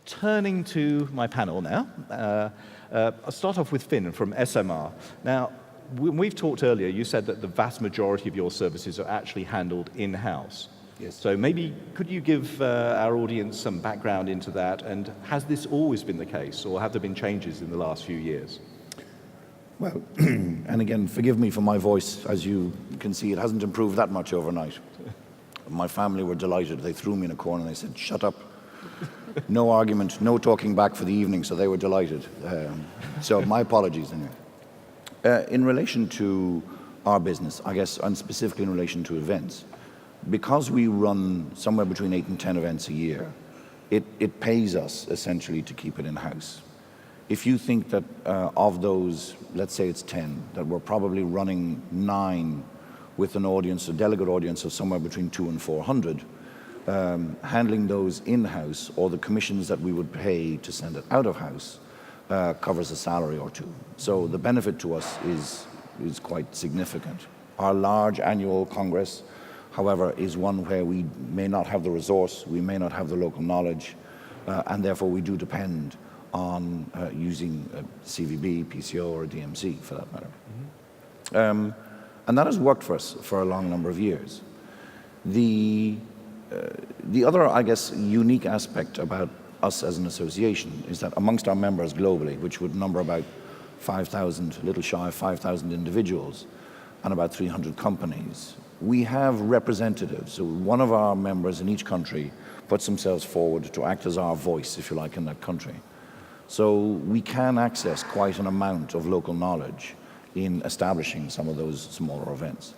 Turning to my panel now, I'll start off with Finn from ESOMAR. Now, when we've talked earlier, you said that the vast majority of your services are actually handled in-house. Yes. So maybe could you give our audience some background into that, and has this always been the case, or have there been changes in the last few years? Well, and again, forgive me for my voice. As you can see, it hasn't improved that much overnight. My family were delighted. They threw me in a corner and they said, "Shut up." No argument, no talking back for the evening, so they were delighted. So my apologies anyway. In relation to our business, I guess, and specifically in relation to events, because we run somewhere between 8 and 10 events a year, it pays us essentially to keep it in-house. If you think that of those, let's say it's 10, that we're probably running 9 with an audience, a delegate audience of somewhere between 200 and 400, handling those in-house, or the commissions that we would pay to send it out of house, covers a salary or two. So the benefit to us is quite significant. Our large annual Congress, however, is one where we may not have the resource, we may not have the local knowledge, and therefore we do depend on using a CVB, PCO, or a DMC for that matter. Mm-hmm. And that has worked for us for a long number of years. The other, I guess, unique aspect about us as an association is that amongst our members globally, which would number about 5,000, a little shy of 5,000 individuals, and about 300 companies, we have representatives. So one of our members in each country puts themselves forward to act as our voice, if you like, in that country. So we can access quite an amount of local knowledge in establishing some of those smaller events.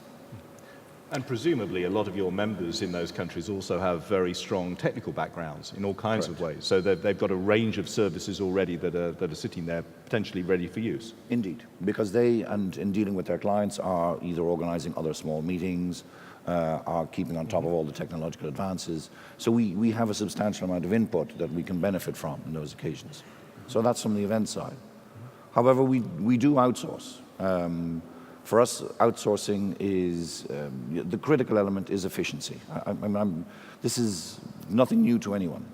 And presumably a lot of your members in those countries also have very strong technical backgrounds in all kinds Correct. of ways. So they've got a range of services already that are sitting there potentially ready for use. Indeed, because they, and in dealing with their clients, are either organizing other small meetings, are keeping on top of all the technological advances. So we have a substantial amount of input that we can benefit from in those occasions. So that's from the event side. However, we do outsource. For us, outsourcing is, the critical element is efficiency. This is nothing new to anyone,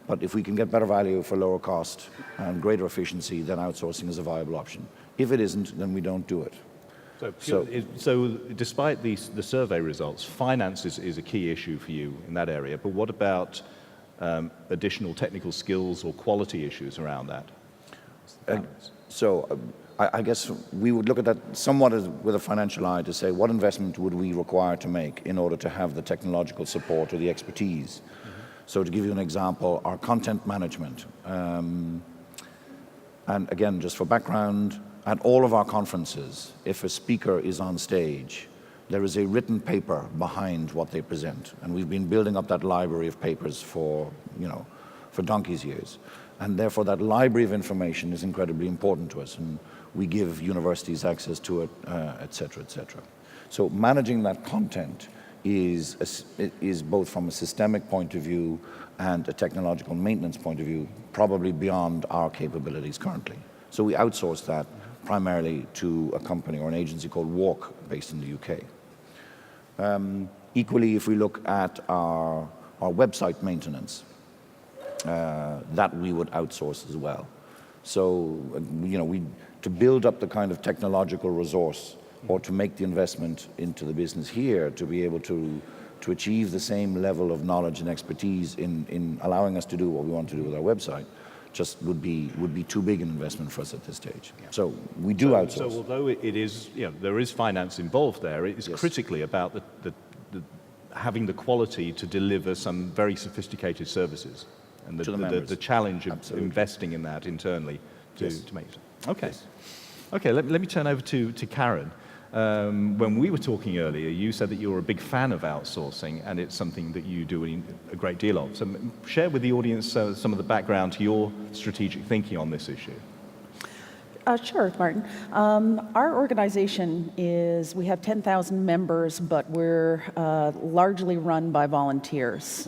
but if we can get better value for lower cost and greater efficiency, then outsourcing is a viable option. If it isn't, then we don't do it. So despite the survey results, finance is a key issue for you in that area, but what about additional technical skills or quality issues around that? I guess we would look at that somewhat with a financial eye to say what investment would we require to make in order to have the technological support or the expertise. Mm-hmm. So to give you an example, our content management. And again, just for background, at all of our conferences, if a speaker is on stage, there is a written paper behind what they present. And we've been building up that library of papers for donkey's years. And therefore that library of information is incredibly important to us. And we give universities access to it, et cetera, et cetera. So managing that content is both from a systemic point of view and a technological maintenance point of view, probably beyond our capabilities currently. So we outsource that primarily to a company or an agency called Walk, based in the UK. Equally, if we look at our website maintenance, that we would outsource as well. So, to build up the kind of technological resource or to make the investment into the business here to be able to achieve the same level of knowledge and expertise in allowing us to do what we want to do with our website just would be too big an investment for us at this stage. Yeah. So we do outsource. So although it is, there is finance involved there, it is Yes. critically about the having the quality to deliver some very sophisticated services. And the challenge of Absolutely. investing in that internally to make it. Okay. Yes. Okay, let me turn over to Karen. When we were talking earlier, you said that you're a big fan of outsourcing, and it's something that you do a great deal of. So share with the audience some of the background to your strategic thinking on this issue. Sure, Martin. Our organization we have 10,000 members, but we're largely run by volunteers.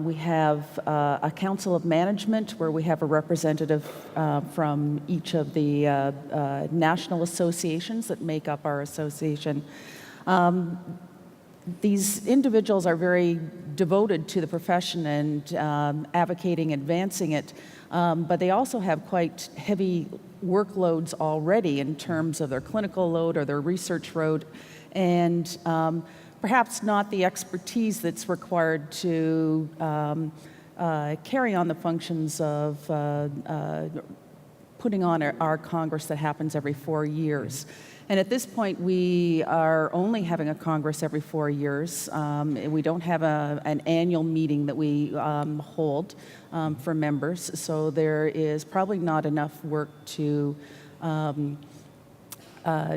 We have a council of management where we have a representative from each of the national associations that make up our association. these individuals are very devoted to the profession and advocating, advancing it, but they also have quite heavy workloads already in terms of their clinical load or their research load, and perhaps not the expertise that's required to carry on the functions of putting on our Congress that happens every 4 years. And at this point, we are only having a Congress every 4 years. We don't have an annual meeting that we hold for members, so there is probably not enough work to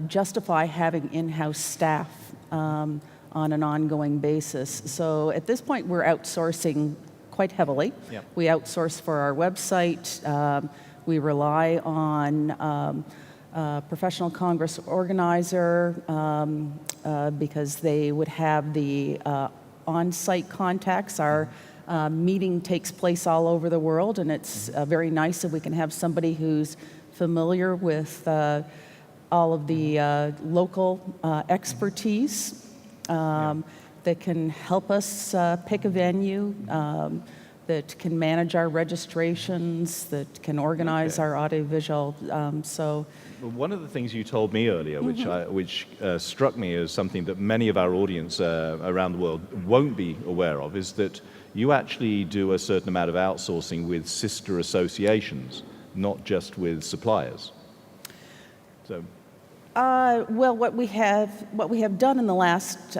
justify having in-house staff on an ongoing basis. So at this point, we're outsourcing quite heavily. Yep. We outsource for our website. We rely on professional Congress organizer because they would have the on-site contacts. Our meeting takes place all over the world, and it's very nice if we can have somebody who's familiar with all of the local expertise that can help us pick a venue, that can manage our registrations, that can organize our audiovisual. Well, one of the things you told me earlier, which struck me as something that many of our audience around the world won't be aware of, is that you actually do a certain amount of outsourcing with sister associations, not just with suppliers. So, well, what we have done in the last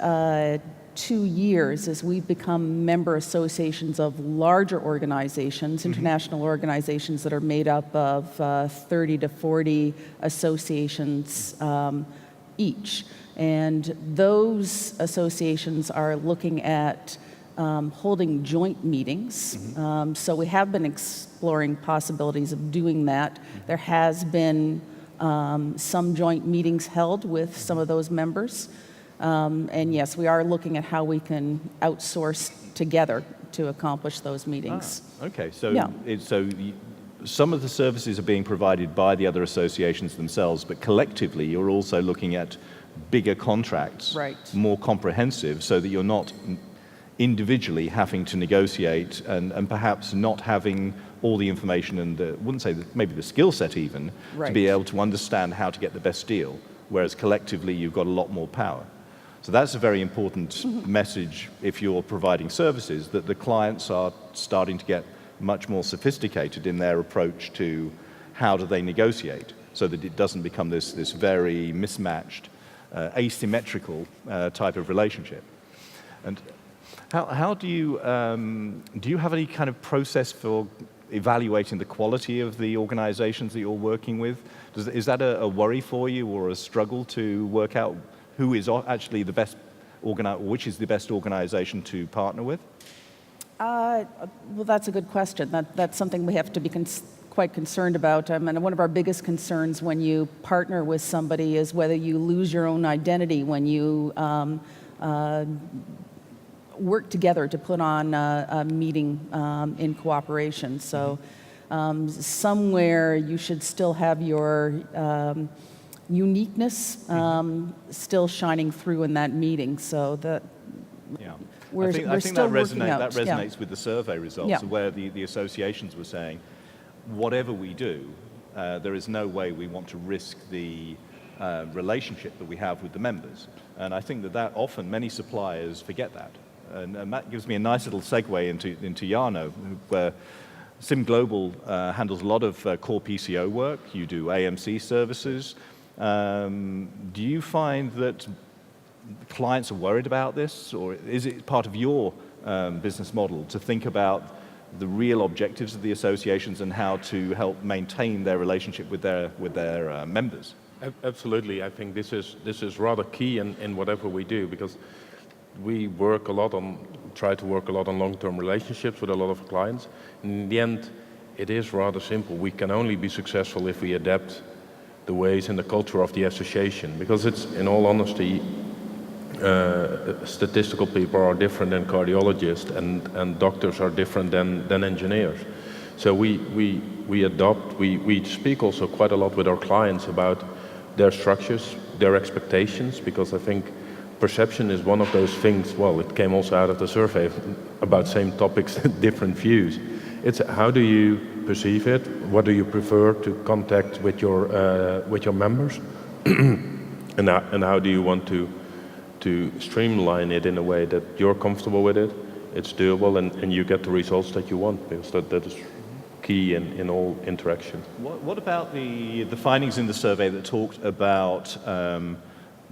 2 years is we've become member associations of larger organizations, international organizations that are made up of 30 to 40 associations each. And those associations are looking at holding joint meetings. So we have been exploring possibilities of doing that. There has been some joint meetings held with some of those members. And yes, we are looking at how we can outsource together to accomplish those meetings. Okay, so Yeah. Some of the services are being provided by the other associations themselves, but collectively you're also looking at bigger contracts, Right. more comprehensive, so that you're not individually having to negotiate and perhaps not having all the information and wouldn't say maybe the skill set even, to be Right. able to understand how to get the best deal, whereas collectively you've got a lot more power. So that's a very important message if you're providing services, that the clients are starting to get much more sophisticated in their approach to how do they negotiate, so that it doesn't become this very mismatched, asymmetrical type of relationship. And how do you have any kind of process for evaluating the quality of the organizations that you're working with? Is that a worry for you or a struggle to work out who is actually the best which is the best organization to partner with? Well, that's a good question. That's something we have to be quite concerned about. And one of our biggest concerns when you partner with somebody is whether you lose your own identity when you work together to put on a meeting in cooperation. So somewhere you should still have your uniqueness still shining through in that meeting. So that we're I think still that working out. that resonates with the survey results, Yeah. where the associations were saying, whatever we do, there is no way we want to risk the relationship that we have with the members. And I think that often many suppliers forget that. And that gives me a nice little segue into Jarno, where CIMGlobal handles a lot of core PCO work. You do AMC services. Do you find that clients are worried about this, or is it part of your business model to think about the real objectives of the associations and how to help maintain their relationship with their members? Absolutely. I think this is rather key in whatever we do, because we try to work a lot on long-term relationships with a lot of clients. In the end, it is rather simple. We can only be successful if we adapt the ways and the culture of the association, because it's, in all honesty, statistical people are different than cardiologists, and doctors are different than engineers. So we adopt, we speak also quite a lot with our clients about their structures, their expectations, because I think perception is one of those things. Well, it came also out of the survey about same topics, different views. It's how do you perceive it? What do you prefer to contact with your members? and how do you want to streamline it in a way that you're comfortable with it, it's doable, and you get the results that you want, because that is key in all interaction. What about the findings in the survey that talked about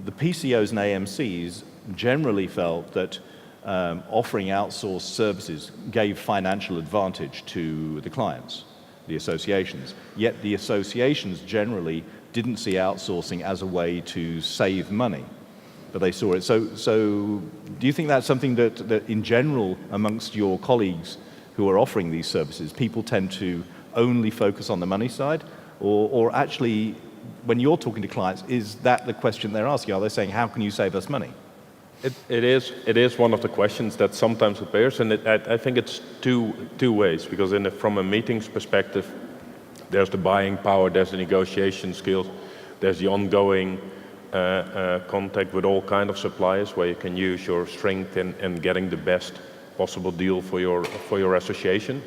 the PCOs and AMCs generally felt that offering outsourced services gave financial advantage to the clients, the associations, yet the associations generally didn't see outsourcing as a way to save money, but they saw it. So do you think that's something that in general amongst your colleagues who are offering these services, people tend to only focus on the money side, or actually when you're talking to clients, is that the question they're asking? Are they saying, how can you save us money? It is one of the questions that sometimes appears, and I think it's two ways, because from a meetings perspective, there's the buying power, there's the negotiation skills, there's the ongoing contact with all kind of suppliers where you can use your strength in getting the best possible deal for your association.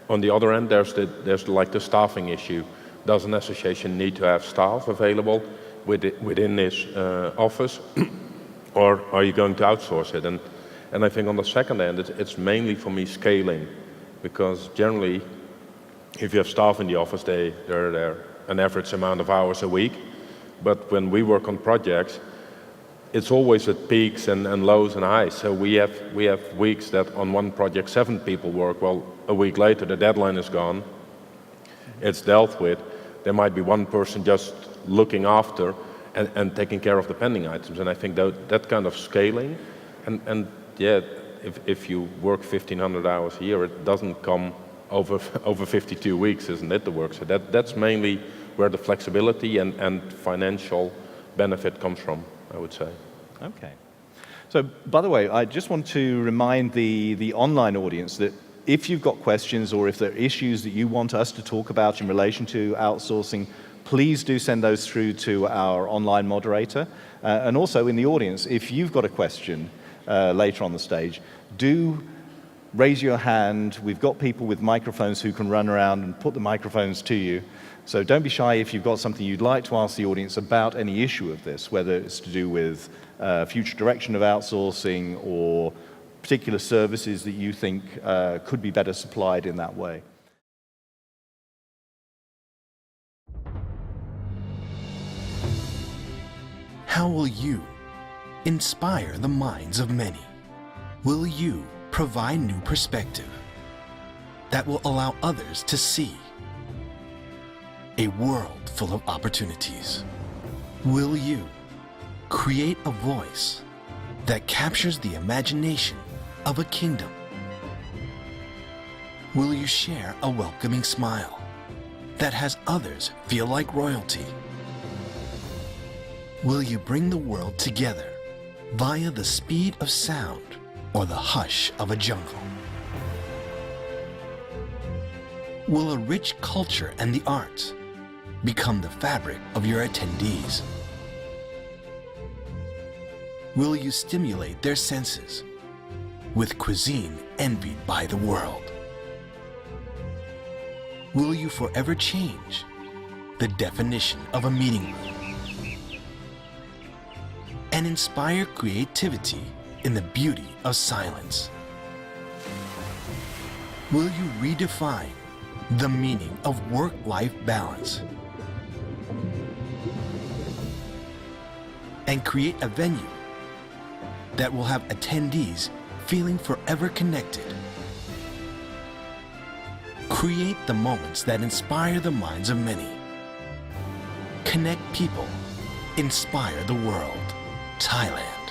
On the other end, there's like the staffing issue. Does an association need to have staff available within this office, or are you going to outsource it? And I think on the second end, it's mainly for me scaling, because generally, if you have staff in the office, they're there an average amount of hours a week. But when we work on projects, it's always at peaks and lows and highs. So we have weeks that on one project 7 people work. Well, a week later the deadline is gone. It's dealt with. There might be one person just looking after and taking care of the pending items. And I think that kind of scaling, and yeah, if you work 1,500 hours a year, it doesn't come over 52 weeks, isn't it, the work? So that's mainly where the flexibility and financial benefit comes from, I would say. Okay. So, by the way, I just want to remind the online audience that if you've got questions or if there are issues that you want us to talk about in relation to outsourcing, please do send those through to our online moderator. And also in the audience, if you've got a question later on the stage, do raise your hand. We've got people with microphones who can run around and put the microphones to you. So don't be shy if you've got something you'd like to ask the audience about any issue of this, whether it's to do with future direction of outsourcing or particular services that you think could be better supplied in that way. How will you inspire the minds of many? Will you provide new perspective that will allow others to see a world full of opportunities? Will you create a voice that captures the imagination of a kingdom? Will you share a welcoming smile that has others feel like royalty? Will you bring the world together via the speed of sound or the hush of a jungle? Will a rich culture and the arts become the fabric of your attendees? Will you stimulate their senses with cuisine envied by the world? Will you forever change the definition of a meeting room and inspire creativity in the beauty of silence? Will you redefine the meaning of work-life balance and create a venue that will have attendees feeling forever connected? Create the moments that inspire the minds of many. Connect people, inspire the world. Thailand.